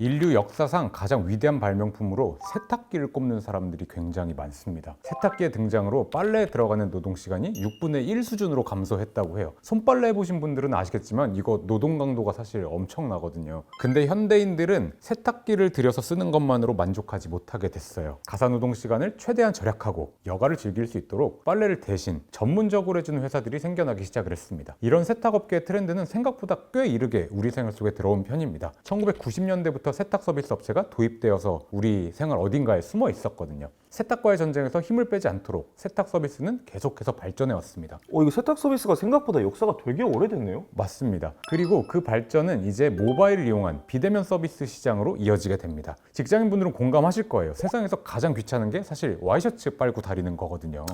인류 역사상 가장 위대한 발명품으로 세탁기를 꼽는 사람들이 굉장히 많습니다. 세탁기의 등장으로 빨래에 들어가는 노동시간이 6분의 1 수준으로 감소했다고 해요. 손빨래 해보신 분들은 아시겠지만 이거 노동 강도가 사실 엄청나거든요. 근데 현대인들은 세탁기를 들여서 쓰는 것만으로 만족하지 못하게 됐어요. 가사노동 시간을 최대한 절약하고 여가를 즐길 수 있도록 빨래를 대신 전문적으로 해주는 회사들이 생겨나기 시작을 했습니다. 이런 세탁업계의 트렌드는 생각보다 꽤 이르게 우리 생활 속에 들어온 편입니다. 1990년대부터 세탁 서비스 업체가 도입되어서 우리 생활 어딘가에 숨어 있었거든요. 세탁과의 전쟁에서 힘을 빼지 않도록 세탁 서비스는 계속해서 발전해 왔습니다. 이거 세탁 서비스가 생각보다 역사가 되게 오래됐네요. 맞습니다. 그리고 그 발전은 이제 모바일을 이용한 비대면 서비스 시장으로 이어지게 됩니다. 직장인분들은 공감하실 거예요. 세상에서 가장 귀찮은 게 사실 와이셔츠 빨고 다니는 거거든요.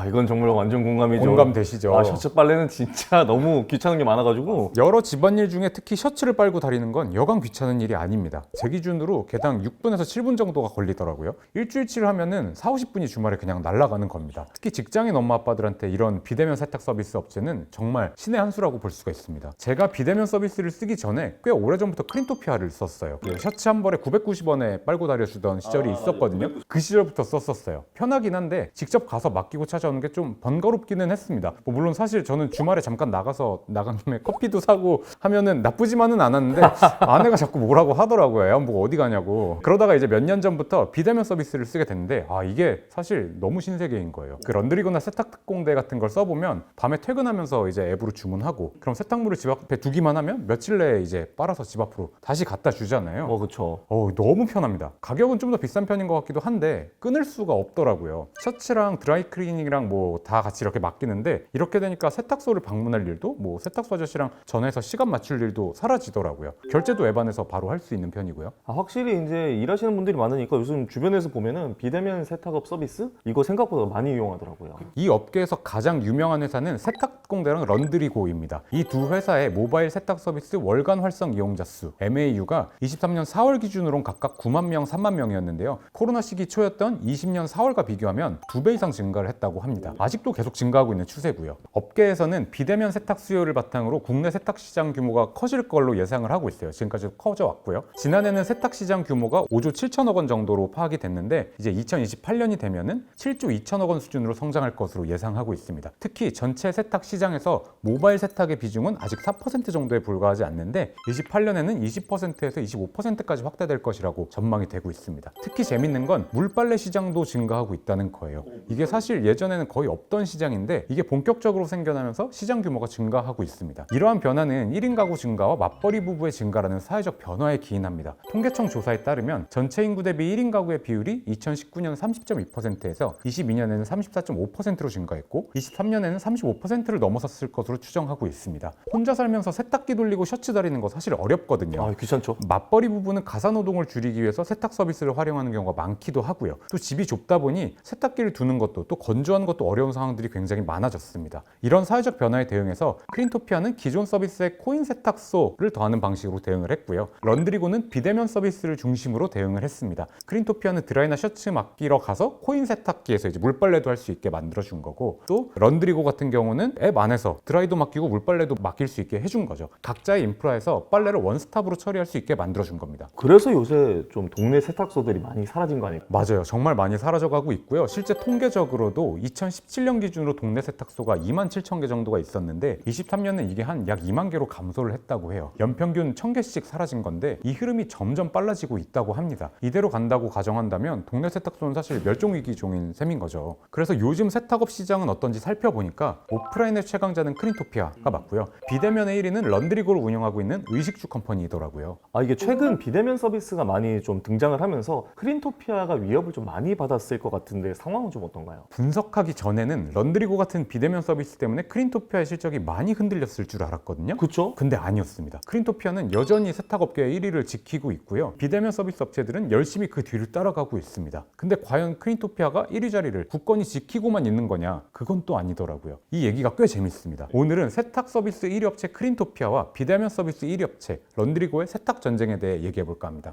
이건 정말 완전 공감이죠. 공감되시죠? 셔츠 빨래는 진짜 너무 귀찮은 게 많아가지고. 여러 집안일 중에 특히 셔츠를 빨고 다니는 건 여간 귀찮은 일이 아닙니다. 제 기준으로 개당 6분에서 7분 정도가 걸리더라고요. 일주일치를 하면은 4, 50분이 주말에 그냥 날아가는 겁니다. 특히 직장인 엄마 아빠들한테 이런 비대면 세탁 서비스 업체는 정말 신의 한 수라고 볼 수가 있습니다. 제가 비대면 서비스를 쓰기 전에 꽤 오래전부터 크린토피아를 썼어요. 셔츠 한 벌에 990원에 빨고 다려주던 시절이 있었거든요. 그 시절부터 썼었어요. 편하긴 한데 직접 가서 맡기고 찾아오는 게 좀 번거롭기는 했습니다. 물론 사실 저는 주말에 잠깐 나간 김에 커피도 사고 하면은 나쁘지만은 않았는데 아내가 자꾸 뭐라고 하더라고요. 애완보고 어디 가냐고. 그러다가 이제 몇 년 전부터 비대면 서비스를 쓰게 됐는데 이게 사실 너무 신세계인 거예요. 그 런드리거나 세탁 특공대 같은 걸 써보면 밤에 퇴근하면서 이제 앱으로 주문하고 그럼 세탁물을 집 앞에 두기만 하면 며칠 내에 이제 빨아서 집 앞으로 다시 갖다 주잖아요. 그쵸. 너무 편합니다. 가격은 좀 더 비싼 편인 것 같기도 한데 끊을 수가 없더라고요. 셔츠랑 드라이 클리닝이랑 뭐 다 같이 이렇게 맡기는데 이렇게 되니까 세탁소를 방문할 일도 세탁소 아저씨랑 전화해서 시간 맞출 일도 사라지더라고요. 결제도 앱 안에서 바로 할 수 있는 편이고요. 확실히 이제 일하시는 분들이 많으니까 요즘 주변에서 보면은 비대면 세탁업 서비스 이거 생각보다 많이 이용하더라고요. 이 업계에서 가장 유명한 회사는 세탁공대랑 런드리고입니다. 이 두 회사의 모바일 세탁 서비스 월간 활성 이용자 수 MAU가 23년 4월 기준으로는 각각 9만 명, 3만 명이었는데요. 코로나 시기 초였던 20년 4월과 비교하면 2배 이상 증가를 했다고 합니다. 아직도 계속 증가하고 있는 추세고요. 업계에서는 비대면 세탁 수요를 바탕으로 국내 세탁 시장 규모가 커질 걸로 예상을 하고 있어요. 지금까지 커져 왔고요. 지난해는 세탁 시장 규모가 5조 7천억 원 정도로 파악이 됐는데 이제 2028년이 되면은 7조 2천억 원 수준으로 성장할 것으로 예상하고 있습니다. 특히 전체 세탁 시장에서 모바일 세탁의 비중은 아직 4% 정도에 불과하지 않는데 28년에는 20%에서 25%까지 확대될 것이라고 전망이 되고 있습니다. 특히 재밌는 건 물빨래 시장도 증가하고 있다는 거예요. 이게 사실 예전에는 거의 없던 시장인데 이게 본격적으로 생겨나면서 시장 규모가 증가하고 있습니다. 이러한 변화는 1인 가구 증가와 맞벌이 부부의 증가라는 사회적 변화에 기인합니다. 통계청 조사에 따르면 전체 인구 대비 1인 가구의 비율이 2019년 30.2%에서 22년에는 34.5%로 증가했고 23년에는 35%를 넘어섰을 것으로 추정하고 있습니다. 혼자 살면서 세탁기 돌리고 셔츠 다리는 거 사실 어렵거든요. 귀찮죠. 맞벌이 부부는 가사노동을 줄이기 위해서 세탁 서비스를 활용하는 경우가 많기도 하고요. 또 집이 좁다 보니 세탁기를 두는 것도 또 건조하는 것도 어려운 상황들이 굉장히 많아졌습니다. 이런 사회적 변화에 대응해서 크린토피아는 기존 서비스에 코인 세탁소를 더하는 방식으로 대응을 했고요. 런드리고는 비대면 서비스를 중심으로 대응을 했습니다. 크린토피아는 드라이나 셔츠 맡기러 가서 코인 세탁기에서 이제 물빨래도 할 수 있게 만들어준 거고 또 런드리고 같은 경우는 앱 안에서 드라이도 맡기고 물빨래도 맡길 수 있게 해준 거죠. 각자의 인프라에서 빨래를 원스톱으로 처리할 수 있게 만들어준 겁니다. 그래서 요새 좀 동네 세탁소들이 많이 사라진 거 아닐까? 맞아요. 정말 많이 사라져가고 있고요. 실제 통계적으로도 2017년 기준으로 동네 세탁소가 2만 7천 개 정도가 있었는데 23년은 이게 한 약 2만 개로 감소를 했다고 해요. 연평균 1,000개씩 사라진 건데 이 흐름이 점점 빨라지고 있다고 합니다. 이대로 간다고 가정한다면 동네 세탁소는 사실 멸종위기종인 셈인 거죠. 그래서 요즘 세탁업 시장은 어떤지 살펴보니까 오프라인의 최강자는 크린토피아가 맞고요. 비대면의 1위는 런드리고를 운영하고 있는 의식주 컴퍼니더라고요. 이게 최근 비대면 서비스가 많이 좀 등장을 하면서 크린토피아가 위협을 좀 많이 받았을 것 같은데 상황은 좀 어떤가요? 분석하기 전에는 런드리고 같은 비대면 서비스 때문에 크린토피아의 실적이 많이 흔들렸을 줄 알았거든요. 그쵸? 근데 아니었습니다. 크린토피아는 여전히 세탁업계의 1위를 지키고 있고요. 비대면 서비스 업체들은 열심히 그 뒤를 따라가고 있습니다. 근데 과연 크린토피아가 1위 자리를 굳건히 지키고만 있는 거냐? 그건 또 아니더라고요. 이 얘기가 꽤 재밌습니다. 오늘은 세탁 서비스 1위 업체 크린토피아와 비대면 서비스 1위 업체 런드리고의 세탁 전쟁에 대해 얘기해 볼까 합니다.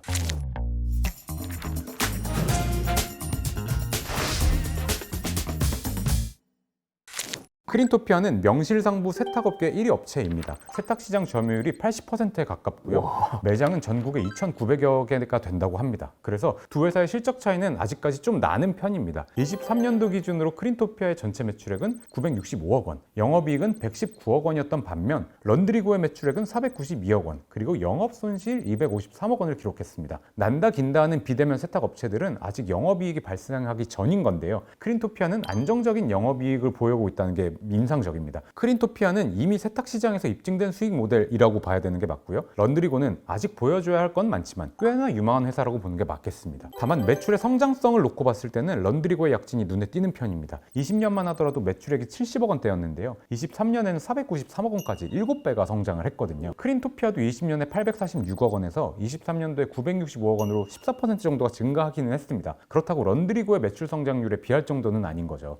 크린토피아는 명실상부 세탁업계 1위 업체입니다. 세탁시장 점유율이 80%에 가깝고요. 매장은 전국에 2,900여 개가 된다고 합니다. 그래서 두 회사의 실적 차이는 아직까지 좀 나는 편입니다. 23년도 기준으로 크린토피아의 전체 매출액은 965억 원, 영업이익은 119억 원이었던 반면 런드리고의 매출액은 492억 원, 그리고 영업손실 253억 원을 기록했습니다. 난다 긴다 하는 비대면 세탁업체들은 아직 영업이익이 발생하기 전인 건데요. 크린토피아는 안정적인 영업이익을 보이고 있다는 게 인상적입니다. 크린토피아는 이미 세탁시장에서 입증된 수익 모델이라고 봐야 되는 게 맞고요. 런드리고는 아직 보여줘야 할 건 많지만 꽤나 유망한 회사라고 보는 게 맞겠습니다. 다만 매출의 성장성을 놓고 봤을 때는 런드리고의 약진이 눈에 띄는 편입니다. 20년만 하더라도 매출액이 70억 원대였는데요. 23년에는 493억 원까지 7배가 성장을 했거든요. 크린토피아도 20년에 846억 원에서 23년도에 965억 원으로 14% 정도가 증가하기는 했습니다. 그렇다고 런드리고의 매출 성장률에 비할 정도는 아닌 거죠.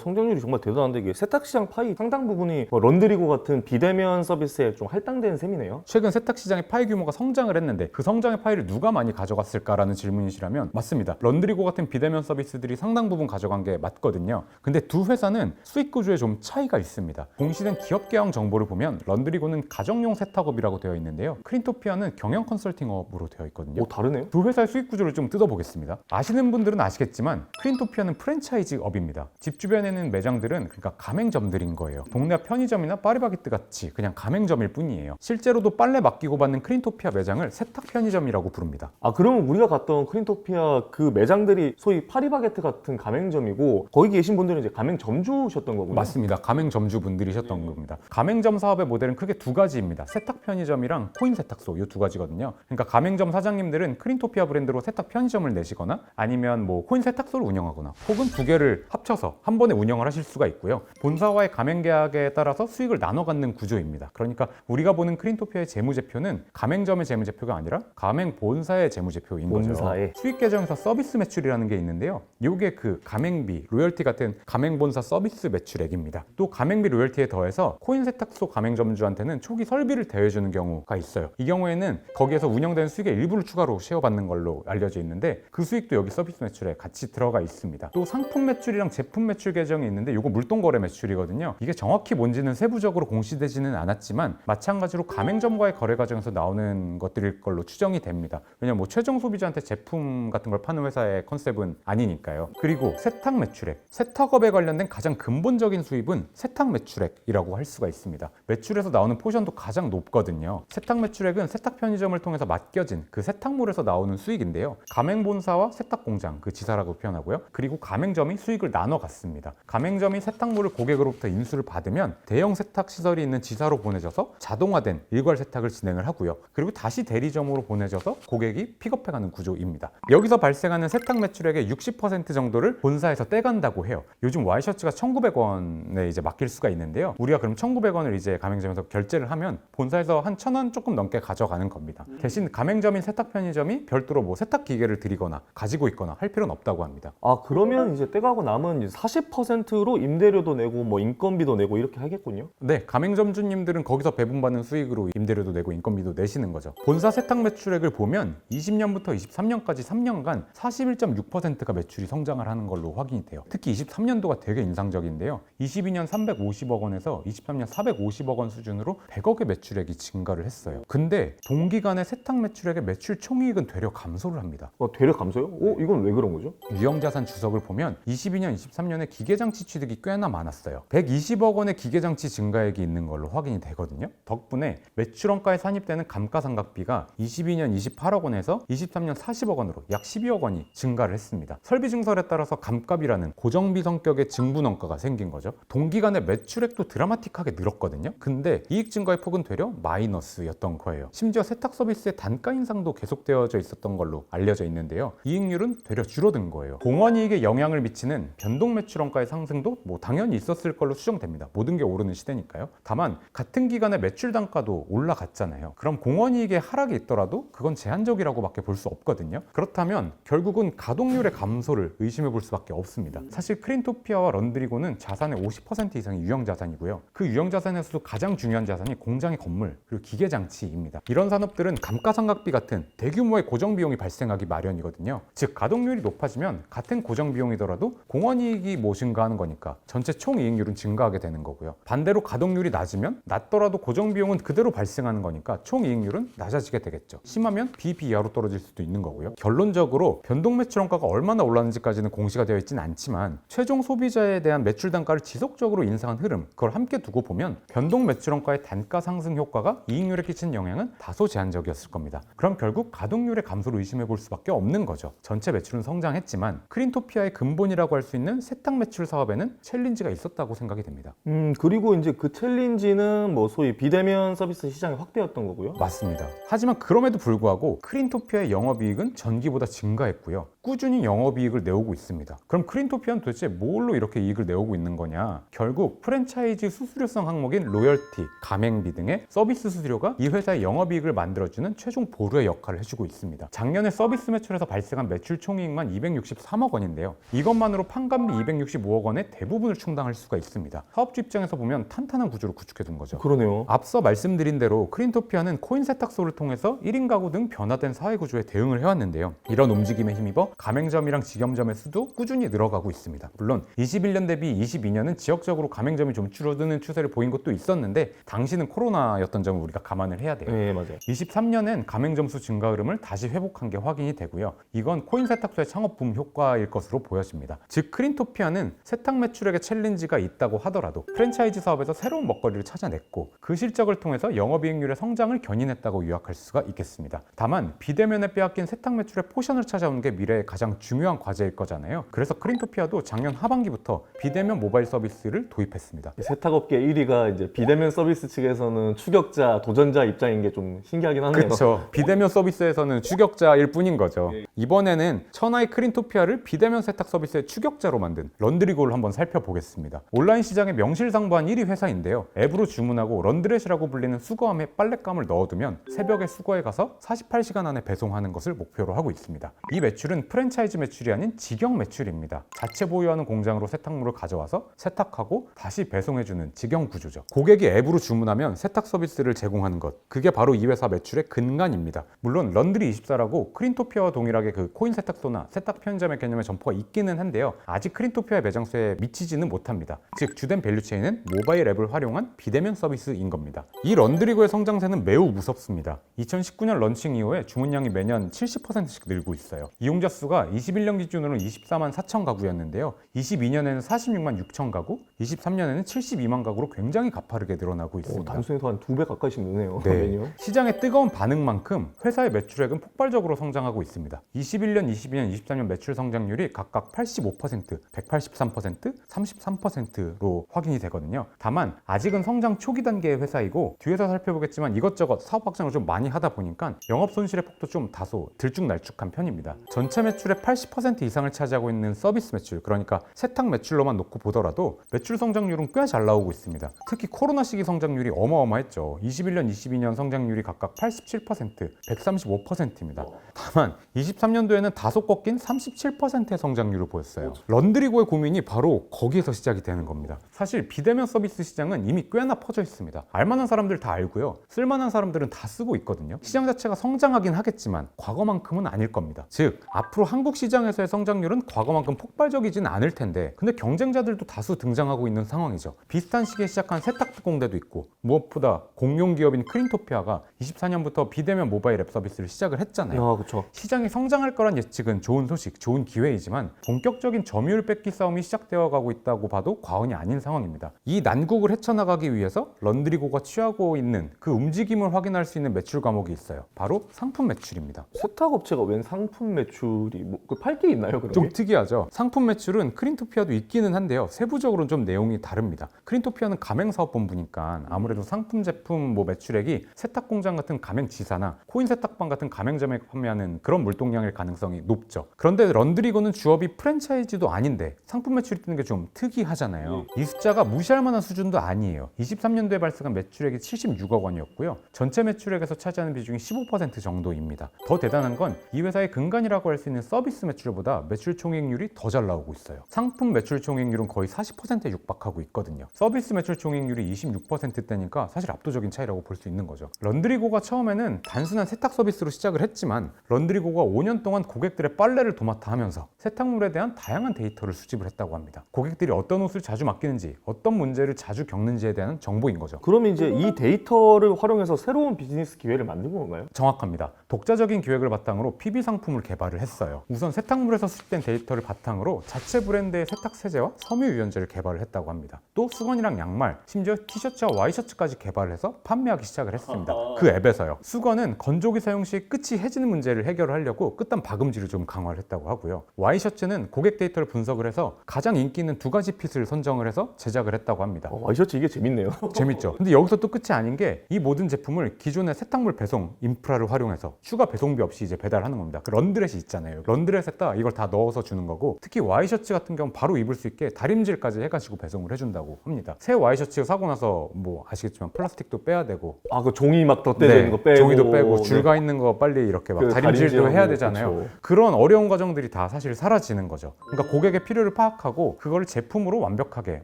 성장률이 정말 대단한데 이게 세탁시장 파이 상당 부분이 런드리고 같은 비대면 서비스에 좀 할당된 셈이네요. 최근 세탁시장의 파이 규모가 성장을 했는데 그 성장의 파이를 누가 많이 가져갔을까라는 질문이시라면 맞습니다. 런드리고 같은 비대면 서비스들이 상당 부분 가져간 게 맞거든요. 근데 두 회사는 수익 구조에 좀 차이가 있습니다. 공시된 기업 개영 정보를 보면 런드리고는 가정용 세탁업이라고 되어 있는데요. 크린토피아는 경영 컨설팅업으로 되어 있거든요. 다르네요. 두 회사의 수익 구조를 좀 뜯어보겠습니다. 아시는 분들은 아시겠지만 크린토피아는 프랜차이즈업입니다. 집 주변에는 매장들은 그러니까 가맹점들인 거예요. 동네 편의점이나 파리바게뜨 같이 그냥 가맹점일 뿐이에요. 실제로도 빨래 맡기고 받는 크린토피아 매장을 세탁 편의점이라고 부릅니다. 그러면 우리가 갔던 크린토피아 그 매장들이 소위 파리바게뜨 같은 가맹점이고 거기 계신 분들은 이제 가맹점주셨던 거군요. 맞습니다. 가맹점주 분들이셨던 겁니다. 가맹점 사업의 모델은 크게 두 가지입니다. 세탁 편의점이랑 코인 세탁소 이 두 가지거든요. 그러니까 가맹점 사장님들은 크린토피아 브랜드로 세탁 편의점을 내시거나 아니면 뭐 코인 세탁소를 운영하거나 혹은 두 개를 합쳐서 한 번에 운영을 하실 수가 있고요. 본사와의 가맹 계약에 따라서 수익을 나눠 갖는 구조입니다. 그러니까 우리가 보는 크린토피아의 재무제표는 가맹점의 재무제표가 아니라 가맹 본사의 재무제표인 본사의. 거죠. 수익 계정에서 서비스 매출이라는 게 있는데요. 이게 그 가맹비, 로열티 같은 가맹 본사 서비스 매출액입니다. 또 가맹비 로열티에 더해서 코인 세탁소 가맹점주한테는 초기 설비를 대여해주는 경우가 있어요. 이 경우에는 거기에서 운영되는 수익의 일부를 추가로 쉐어받는 걸로 알려져 있는데 그 수익도 여기 서비스 매출에 같이 들어가 있습니다. 또 상품 매출이랑 제품 매출 계정이 있는데 이거 물동거래 매출이거든요. 이게 정확히 뭔지는 세부적으로 공시되지는 않았지만 마찬가지로 가맹점과의 거래 과정에서 나오는 것들일 걸로 추정이 됩니다. 왜냐면 뭐 최종 소비자한테 제품 같은 걸 파는 회사의 컨셉은 아니니까요. 그리고 세탁 매출액, 세탁업에 관련된 가장 근본적인 수입은 세탁 매출액이라고 할 수가 있습니다. 매출에서 나오는 포션도 가장 높거든요. 세탁 매출액은 세탁 편의점을 통해서 맡겨진 그 세탁물에서 나오는 수익인데요. 가맹본사와 세탁공장, 그 지사라고 표현하고요. 그리고 가맹점이 수익을 나눠 갖습니다. 가맹점이 세탁물을 고객으로부터 인수를 받으면 대형 세탁 시설이 있는 지사로 보내져서 자동화된 일괄 세탁을 진행을 하고요. 그리고 다시 대리점으로 보내져서 고객이 픽업해가는 구조입니다. 여기서 발생하는 세탁 매출액의 60% 정도를 본사에서 떼간다고 해요. 요즘 와이셔츠가 1,900원에 이제 맡길 수가 있는데요. 우리가 그럼 1,900원을 이제 가맹점에서 결제를 하면 본사에서 한 1,000원 조금 넘게 가져가는 겁니다. 대신 가맹점인 세탁 편의점이 별도로 뭐 세탁 기계를 들이거나 가지고 있거나 할 필요는 없다고 합니다. 그러면 이제 떼가고 남은 40%로 임대료도 내고 뭐 인건비도 내고 이렇게 하겠군요. 네, 가맹점주님들은 거기서 배분받는 수익으로 임대료도 내고 인건비도 내시는 거죠. 본사 세탁 매출액을 보면 20년부터 23년까지 3년간 41.6%가 매출이 성장을 하는 걸로 확인이 돼요. 특히 23년도가 되게 인상적인데요. 22년 350억 원에서 23년 450억 원 수준으로 100억의 매출액이 증가를 했어요. 근데 동기간의 세탁 매출액의 매출 총이익은 되려 감소를 합니다. 되려 감소요? 이건 왜 그런 거죠? 유형자산 주석을 보면 22년, 23년에 기계장치 취득이 꽤나 많았어요. 120억 원의 기계장치 증가액이 있는 걸로 확인이 되거든요. 덕분에 매출원가에 산입되는 감가상각비가 22년 28억 원에서 23년 40억 원으로 약 12억 원이 증가를 했습니다. 설비 증설에 따라서 감값이라는 고정비 성격의 증분원가가 생긴 거죠. 동기간의 매출액도 드라마틱하게 늘었거든요. 근데 이익 증가의 폭은 되려 마이너스였던 거예요. 심지어 세탁 서비스의 단가 인상도 계속되어져 있었던 걸로 알려져 있는데요. 이익률은 되려 줄어든 거예요. 공원이익에 영향을 미치는 변동 매출원가의 상승도 뭐 당연히 있었을 걸로 추정됩니다. 모든 게 오르는 시대니까요. 다만 같은 기간에 매출 단가도 올라갔잖아요. 그럼 공원이익의 하락이 있더라도 그건 제한적이라고 밖에 볼 수 없거든요. 그렇다면 결국은 가동률의 감소를 의심해 볼 수밖에 없습니다. 사실 크린토피아와 런드리고는 자산의 50% 이상이 유형자산이고요. 그 유형자산에서도 가장 중요한 자산이 공장의 건물 그리고 기계장치입니다. 이런 산업들은 감가상각비 같은 대규모의 고정비용이 발생하기 마련이거든요. 즉 가동률이 높아지면 같은 고정비용이더라도 공원이익이 뭐 증가하는 거니까 전체 총이익 총이익률은 증가하게 되는 거고요. 반대로 가동률이 낮으면 낮더라도 고정 비용은 그대로 발생하는 거니까 총이익률은 낮아지게 되겠죠. 심하면 BEP 이하로 떨어질 수도 있는 거고요. 결론적으로 변동 매출 원가가 얼마나 올랐는지까지는 공시가 되어 있지는 않지만 최종 소비자에 대한 매출 단가를 지속적으로 인상한 흐름, 그걸 함께 두고 보면 변동 매출 원가의 단가 상승 효과가 이익률에 끼친 영향은 다소 제한적이었을 겁니다. 그럼 결국 가동률의 감소를 의심해 볼 수밖에 없는 거죠. 전체 매출은 성장했지만 크린토피아의 근본이라고 할 수 있는 세탁 매출 사업에는 챌린지가 있었다고 생각이 됩니다. 그리고 이제 그 챌린지는 뭐 소위 비대면 서비스 시장의 확대였던 거고요. 맞습니다. 하지만 그럼에도 불구하고 크린토피아의 영업이익은 전기보다 증가했고요. 꾸준히 영업이익을 내오고 있습니다. 그럼 크린토피아는 도대체 뭘로 이렇게 이익을 내오고 있는 거냐? 결국 프랜차이즈 수수료성 항목인 로열티, 가맹비 등의 서비스 수수료가 이 회사의 영업이익을 만들어주는 최종 보루의 역할을 해주고 있습니다. 작년에 서비스 매출에서 발생한 매출 총이익만 263억 원인데요. 이것만으로 판관비 265억 원의 대부분을 충당할 수가 있습니다. 사업주 입장에서 보면 탄탄한 구조를 구축해둔 거죠. 그러네요. 앞서 말씀드린 대로 크린토피아는 코인 세탁소를 통해서 1인 가구 등 변화된 사회 구조에 대응을 해왔는데요. 이런 움직임에 힘입어 가맹점이랑 직영점의 수도 꾸준히 늘어가고 있습니다. 물론 21년 대비 22년은 지역적으로 가맹점이 좀 줄어드는 추세를 보인 것도 있었는데 당시는 코로나였던 점을 우리가 감안을 해야 돼요. 네, 맞아요. 23년엔 가맹점 수 증가 흐름을 다시 회복한 게 확인이 되고요. 이건 코인 세탁소의 창업 붐 효과일 것으로 보여집니다. 즉 크린토피아는 세탁 매출액에 챌린지가 있다고 하더라도 프랜차이즈 사업에서 새로운 먹거리를 찾아냈고 그 실적을 통해서 영업이익률의 성장을 견인했다고 요약할 수가 있겠습니다. 다만 비대면에 빼앗긴 세탁 매출의 포션을 찾아오는 게 미래의 가장 중요한 과제일 거잖아요. 그래서 크린토피아도 작년 하반기부터 비대면 모바일 서비스를 도입했습니다. 세탁업계 1위가 이제 비대면 서비스 측에서는 추격자, 도전자 입장인 게 좀 신기하긴 하네요. 그렇죠. 비대면 서비스에서는 추격자일 뿐인 거죠. 이번에는 천하의 크린토피아를 비대면 세탁 서비스의 추격자로 만든 런드리고를 한번 살펴보겠습니다. 온라인 시장에 명실상부한 1위 회사인데요. 앱으로 주문하고 런드렛이라고 불리는 수거함에 빨랫감을 넣어두면 새벽에 수거해 가서 48시간 안에 배송하는 것을 목표로 하고 있습니다. 이 매출은 프랜차이즈 매출이 아닌 직영 매출입니다. 자체 보유하는 공장으로 세탁물을 가져와서 세탁하고 다시 배송해주는 직영 구조죠. 고객이 앱으로 주문하면 세탁 서비스를 제공하는 것, 그게 바로 이 회사 매출의 근간입니다. 물론 런드리24라고 크린토피아와 동일하게 그 코인 세탁소나 세탁 편의점의 개념의 점포가 있기는 한데요. 아직 크린토피아의 매장 수에 미치지는 못합니다. 즉 주된 밸류체인은 모바일 앱을 활용한 비대면 서비스인 겁니다. 이 런드리고의 성장세는 매우 무섭습니다. 2019년 런칭 이후에 주문량이 매년 70%씩 늘고 있어요. 이용자 수가 21년 기준으로 24만 4천 가구였는데요. 22년에는 46만 6천 가구, 23년에는 72만 가구로 굉장히 가파르게 늘어나고 있습니다. 단순해서 한 2배 가까이씩 느네요. 네. 메뉴. 시장의 뜨거운 반응만큼 회사의 매출액은 폭발적으로 성장하고 있습니다. 21년, 22년, 23년 매출 성장률이 각각 85%, 183%, 33%로 확인이 되거든요. 다만 아직은 성장 초기 단계의 회사이고 뒤에서 살펴보겠지만 이것저것 사업 확장을 좀 많이 하다 보니까 영업 손실의 폭도 좀 다소 들쭉날쭉한 편입니다. 전체 매출의 80% 이상을 차지하고 있는 서비스 매출, 그러니까 세탁 매출로만 놓고 보더라도 매출 성장률은 꽤 잘 나오고 있습니다. 특히 코로나 시기 성장률이 어마어마했죠. 21년, 22년 성장률이 각각 87%, 135%입니다. 다만 23년도에는 다소 꺾인 37%의 성장률을 보였어요. 런드리고의 고민이 바로 거기에서 시작이 되는 겁니다. 사실 비대면 서비스 시장은 이미 꽤나 퍼져 있습니다. 알만한 사람들 다 알고요. 쓸만한 사람들은 다 쓰고 있거든요. 시장 자체가 성장하긴 하겠지만 과거만큼은 아닐 겁니다. 즉 앞으로 한국 시장에서의 성장률은 과거만큼 폭발적이진 않을 텐데 근데 경쟁자들도 다수 등장하고 있는 상황이죠. 비슷한 시기에 시작한 세탁특공대도 있고 무엇보다 공용 기업인 크린토피아가 24년부터 비대면 모바일 앱 서비스를 시작을 했잖아요. 그렇죠. 시장이 성장할 거란 예측은 좋은 소식, 좋은 기회이지만 본격적인 점유율 뺏기 싸움이 시작되어 가고 있다고 봐도 과언이 아닌 상황입니다. 이 난국을 헤쳐나가기 위해서 런드리고가 취하고 있는 그 움직임을 확인할 수 있는 매출 과목이 있어요. 바로 상품 매출입니다. 세탁업체가 웬 상품 매출이 팔 게 있나요? 그럼? 좀 특이하죠. 상품 매출은 크린토피아도 있기는 한데요. 세부적으로는 좀 내용이 다릅니다. 크린토피아는 가맹사업본부니까 아무래도 상품 제품 매출액이 세탁공장 같은 가맹지사나 코인 세탁방 같은 가맹점에 판매하는 그런 물동량일 가능성이 높죠. 그런데 런드리고는 주업이 프랜차이즈도 아닌데 상품 매출이 뜨는 게 좀 특이하잖아요. 이 숫자가 무시할 만한 수준도 아니에요. 23년도에 발생한 매출액이 76억 원이었고요. 전체 매출액에서 차지하는 비중이 15% 정도입니다. 더 대단한 건 이 회사의 근간이라고 할 수 있는 서비스 매출보다 매출 총이익률이 더 잘 나오고 있어요. 상품 매출 총이익률은 거의 40%에 육박하고 있거든요. 서비스 매출 총이익률이 26%대니까 사실 압도적인 차이라고 볼 수 있는 거죠. 런드리고가 처음에는 단순한 세탁 서비스로 시작을 했지만 런드리고가 5년 동안 고객들의 빨래를 도맡아 하면서 세탁물에 대한 다양한 데이터를 수집을 했다고 합니다. 고객들이 어떤 옷을 무엇을 자주 맡기는지, 어떤 문제를 자주 겪는지에 대한 정보인 거죠. 그러면 이제 이 데이터를 활용해서 새로운 비즈니스 기회를 만든 건가요? 정확합니다. 독자적인 기획을 바탕으로 PB 상품을 개발을 했어요. 우선 세탁물에서 수집된 데이터를 바탕으로 자체 브랜드의 세탁 세제와 섬유 유연제를 개발을 했다고 합니다. 또 수건이랑 양말, 심지어 티셔츠와 와이셔츠까지 개발을 해서 판매하기 시작을 했습니다. 그 앱에서요. 수건은 건조기 사용 시 끝이 해지는 문제를 해결하려고 끝단 박음질을 좀 강화를 했다고 하고요. 와이셔츠는 고객 데이터를 분석을 해서 가장 인기 있는 2가지 핏을 선정을 해서 제작을 했다고 합니다. 와이셔츠 이게 재밌네요. 재밌죠. 근데 여기서 또 끝이 아닌 게 이 모든 제품을 기존의 세탁물 배송 인프라를 활용해서 추가 배송비 없이 이제 배달하는 겁니다. 그 런드렛이 있잖아요. 런드렛에다 이걸 다 넣어서 주는 거고, 특히 와이셔츠 같은 경우는 바로 입을 수 있게 다림질까지 해가지고 배송을 해준다고 합니다. 새 와이셔츠 사고 나서 뭐 아시겠지만 플라스틱도 빼야 되고, 그 종이 막 덧대져 있는 거 빼고, 종이도 빼고 네. 줄가 있는 거 빨리 이렇게 막 그 다림질도 다림질하고, 해야 되잖아요. 그쵸. 그런 어려운 과정들이 다 사실 사라지는 거죠. 그러니까 고객의 필요를 파악하고 그거를 제품으로 완벽하게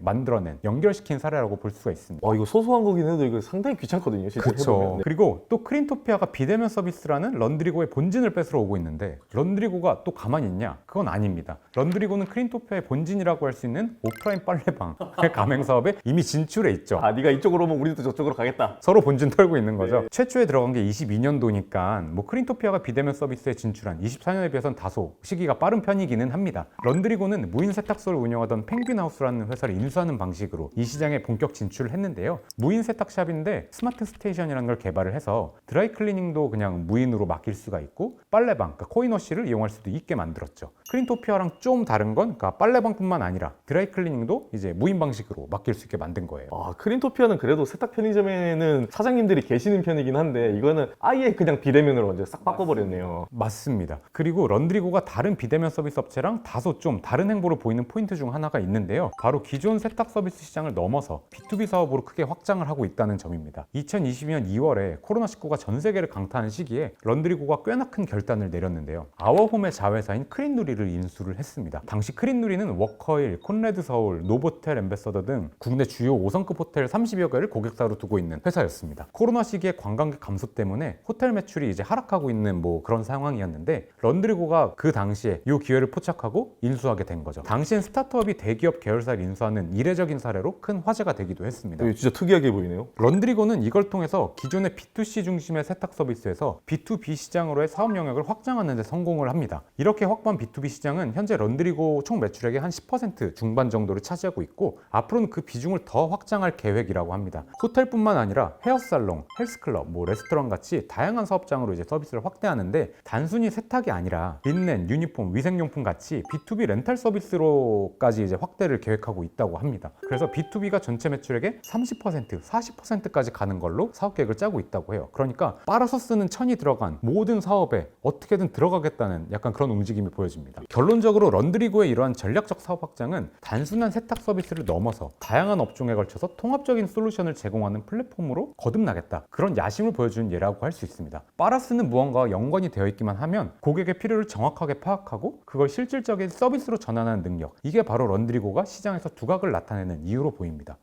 만들어낸, 연결시킨 사례라고 볼 수가 있습니다. 이거 소소한 거긴 해도 이거 상당히 귀찮거든요. 실제 그렇죠. 해보면. 네. 그리고 또 크린토피아가 비대면 서비스라는 런드리고의 본진을 뺏으러 오고 있는데, 런드리고가 또 가만히 있냐? 그건 아닙니다. 런드리고는 크린토피아의 본진이라고 할 수 있는 오프라인 빨래방의 가맹 사업에 이미 진출해 있죠. 네가 이쪽으로 오면 우리도 저쪽으로 가겠다. 서로 본진 털고 있는 거죠. 네. 최초에 들어간 게 22년도니까 뭐 크린토피아가 비대면 서비스에 진출한 24년에 비해서는 다소 시기가 빠른 편이기는 합니다. 런드리고는 무인 세탁소를 운영하던 펭귄하우스라는 회사를 인수하는 방식으로 이 시장에 본격 진출을 했는데요. 무인 세탁샵인데 스마트 스테이션이라는 걸 개발을 해서 드라이 클리닝도 그냥 무인으로 맡길 수가 있고, 빨래방, 그러니까 코인워시를 이용할 수도 있게 만들었죠. 크린토피아랑 좀 다른 건 그러니까 빨래방뿐만 아니라 드라이 클리닝도 이제 무인 방식으로 맡길 수 있게 만든 거예요. 크린토피아는 그래도 세탁 편의점에는 사장님들이 계시는 편이긴 한데, 이거는 아예 그냥 비대면으로 완전 싹 바꿔버렸네요. 맞습니다. 그리고 런드리고가 다른 비대면 서비스 업체랑 다소 좀 다른 행보를 보이는 포인트 중 하나가 있는데요. 바로 기존 세탁 서비스 시장을 넘어서 B2B 사업으로 크게 확장을 하고 있다는 점입니다. 2022년 2월에 코로나19가 전 세계를 강타하는 시기에 런드리고가 꽤나 큰 결단을 내렸는데요. 아워홈의 자회사인 크린누리를 인수를 했습니다. 당시 크린누리는 워커힐, 콘레드 서울, 노보텔 엠베서더 등 국내 주요 5성급 호텔 30여 개를 고객사로 두고 있는 회사였습니다. 코로나 시기에 관광객 감소 때문에 호텔 매출이 이제 하락하고 있는 뭐 그런 상황이었는데, 런드리고가 그 당시에 이 기회를 포착하고 인수하게 된 거죠. 당시엔 스타트업이 대기업 계열사를 인수하는 이례적인 사례로 큰 화제가 되기도 했습니다. 진짜 특이하게 보이네요. 런드리고는 이걸 통해서 기존의 B2C 중심의 세탁 서비스에서 B2B 시장으로의 사업 영역을 확장하는 데 성공을 합니다. 이렇게 확보한 B2B 시장은 현재 런드리고 총 매출액의 한 10% 중반 정도를 차지하고 있고, 앞으로는 그 비중을 더 확장할 계획이라고 합니다. 호텔뿐만 아니라 헤어살롱, 헬스클럽, 레스토랑 같이 다양한 사업장으로 이제 서비스를 확대하는데, 단순히 세탁이 아니라 린넨, 유니폼, 위생용품 같이 B2B 렌탈 서비스로까지 이제 확대를 계획하고 있다고 합니다. 그래서 B2B가 전체 매출액의 30%, 40%까지 가는 걸로 사업 계획을 짜고 있다고 해요. 그러니까 빨아서 쓰는 천이 들어간 모든 사업에 어떻게든 들어가겠다는 약간 그런 움직임이 보여집니다. 결론적으로 런드리고의 이러한 전략적 사업 확장은 단순한 세탁 서비스를 넘어서 다양한 업종에 걸쳐서 통합적인 솔루션을 제공하는 플랫폼으로 거듭나겠다, 그런 야심을 보여주는 예라고 할 수 있습니다. 빨아 쓰는 무언가와 연관이 되어 있기만 하면 고객의 필요를 정확하게 파악하고 그걸 실질적인 서비스로 전환하는 능력, 이게 바로 런드리고가 시장에서 두각을 나타내는 이유로 보입니다.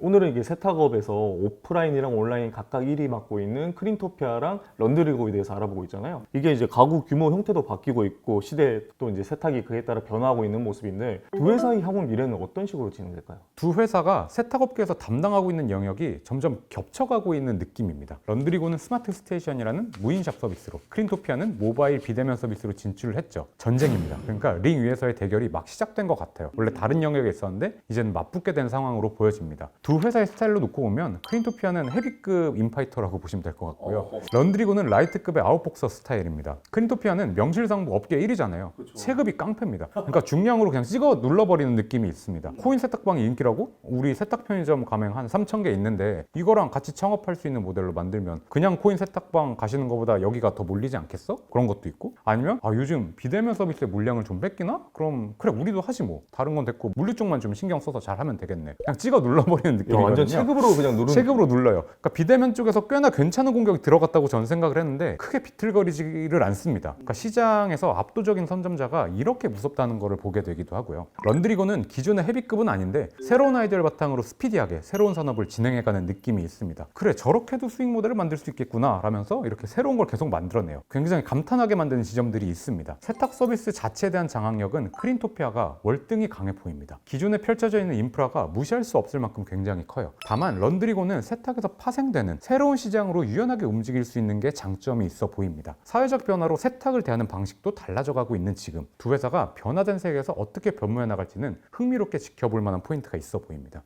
오늘은 이게 세탁업에서 오프라인이랑 온라인 각각 1위 맡고 있는 크린토피아랑 런드리고에 대해서 알아보고 있잖아요. 이게 이제 가구 규모 형태도 바뀌고 있고, 시대 또 이제 세탁이 그에 따라 변화하고 있는 모습인데, 두 회사의 향후 미래는 어떤 식으로 진행될까요? 두 회사가 세탁업계에서 담당하고 있는 영역이 점점 겹쳐가고 있는 느낌입니다. 런드리고는 스마트 스테이션이라는 무인샵 서비스로, 크린토피아는 모바일 비대면 서비스로 진출을 했죠. 전쟁입니다. 그러니까 링 위에서의 대결이 막 시작된 것 같아요. 원래 다른 영역에 있었는데 이제는 맞붙게 된 상황으로 보여집니다. 두 회사의 스타일로 놓고 보면 크린토피아는 헤비급 인파이터라고 보시면 될 것 같고요. 런드리고는 라이트급의 아웃복서 스타일입니다. 크린토피아는 명실상부 업계 1위잖아요. 체급이 깡패입니다. 그러니까 중량으로 그냥 찍어 눌러버리는 느낌이 있습니다. 코인 세탁방이 인기라고? 우리 세탁 편의점 가맹 한 3,000개 있는데 이거랑 같이 창업할 수 있는 모델로 만들면 그냥 코인 세탁방 가시는 것보다 여기가 더 몰리지 않겠어? 그런 것도 있고, 아니면 요즘 비대면 서비스의 물량을 좀 뺏기나? 그럼 그래 우리도 하지 뭐. 다른 건 됐고 물류 쪽만 좀 신경 써서 잘 하면 되겠네. 그냥 찍어 눌러버리는 느낌이거든요. 완전 체급으로 그냥 누르는. 체급으로 눌러요. 그러니까 비대면 쪽에서 꽤나 괜찮은 공격이 들어갔다고 저는 생각을 했는데 크게 비틀거리지를 않습니다. 그러니까 시장에서 압도적인 선점자가 이렇게 무섭다는 것을 보게 되기도 하고요. 런드리고는 기존의 헤비급은 아닌데 새로운 아이디어를 바탕으로 스피디하게 새로운 산업을 진행해가는 느낌이 있습니다. 그래, 저렇게도 수익 모델을 만들 수 있겠구나 라면서 이렇게 새로운 걸 계속 만들어내요. 굉장히 감탄하게 만드는 지점들이 있습니다. 세탁 서비스 자체에 대한 장악력은 크린토피아가 월등히 강해 보입니다. 기존에 펼쳐져 있는 인프라가 무시할 수 없을 만큼 굉장히 커요. 다만 런드리고는 세탁에서 파생되는 새로운 시장으로 유연하게 움직일 수 있는 게 장점이 있어 보입니다. 사회적 변화로 세탁을 대하는 방식도 달라져가고 있는 지금 두 회사가 변화된 세계에서 어떻게 변모해 나갈지는 흥미롭게 지켜볼 만한 포인트가 있어 보입니다.